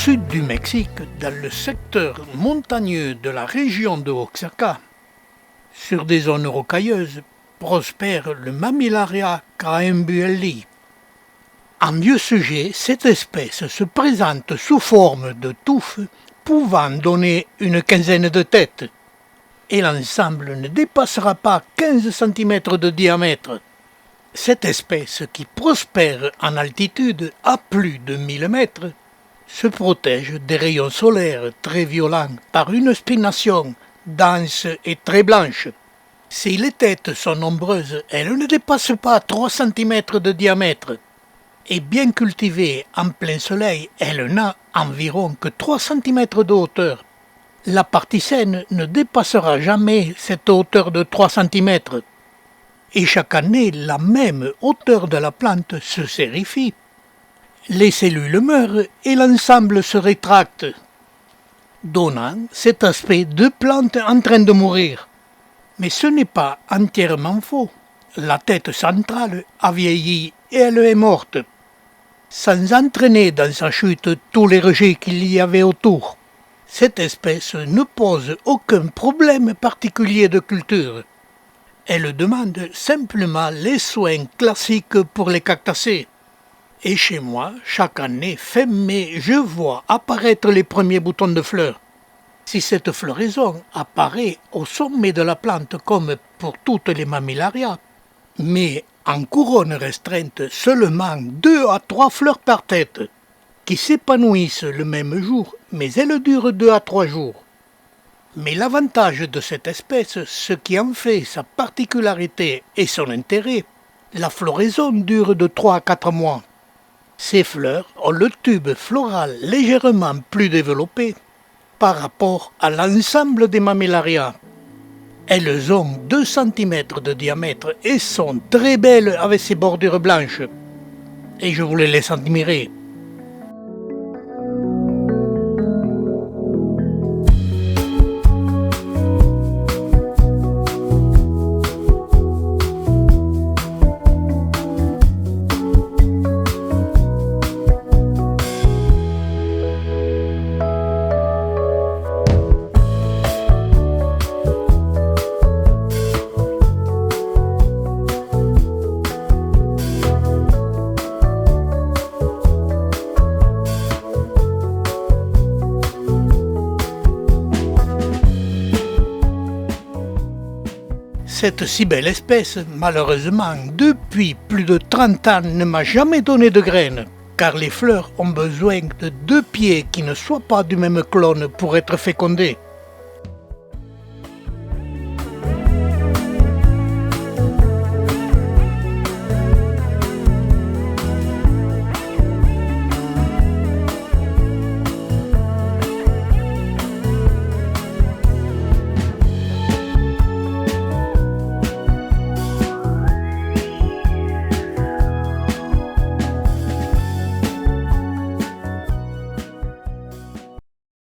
sud du Mexique, dans le secteur montagneux de la région de Oaxaca, sur des zones rocailleuses, prospère le Mammillaria caembuelli. En vieux sujet, cette espèce se présente sous forme de touffes pouvant donner une quinzaine de têtes, et l'ensemble ne dépassera pas 15 cm de diamètre. Cette espèce, qui prospère en altitude à plus de 1000 mètres, se protège des rayons solaires très violents par une spination dense et très blanche. Si les têtes sont nombreuses, elles ne dépassent pas 3 cm de diamètre. Et bien cultivée en plein soleil, elle n'a environ que 3 cm de hauteur. La partie saine ne dépassera jamais cette hauteur de 3 cm. Et chaque année, la même hauteur de la plante se sérifie. Les cellules meurent et l'ensemble se rétracte, donnant cet aspect de plante en train de mourir. Mais ce n'est pas entièrement faux. La tête centrale a vieilli et elle est morte, sans entraîner dans sa chute tous les rejets qu'il y avait autour. Cette espèce ne pose aucun problème particulier de culture. Elle demande simplement les soins classiques pour les cactacées. Et chez moi, chaque année, fin mai, je vois apparaître les premiers boutons de fleurs. Si cette floraison apparaît au sommet de la plante comme pour toutes les Mammillaria, mais en couronne restreinte seulement 2 à 3 fleurs par tête, qui s'épanouissent le même jour, mais elles durent 2 à 3 jours. Mais l'avantage de cette espèce, ce qui en fait sa particularité et son intérêt, la floraison dure de 3 à 4 mois. Ces fleurs ont le tube floral légèrement plus développé par rapport à l'ensemble des Mammillaria. Elles ont 2 cm de diamètre et sont très belles avec ces bordures blanches. Et je vous les laisse admirer. Cette si belle espèce, malheureusement, depuis plus de 30 ans, ne m'a jamais donné de graines, car les fleurs ont besoin de 2 pieds qui ne soient pas du même clone pour être fécondés.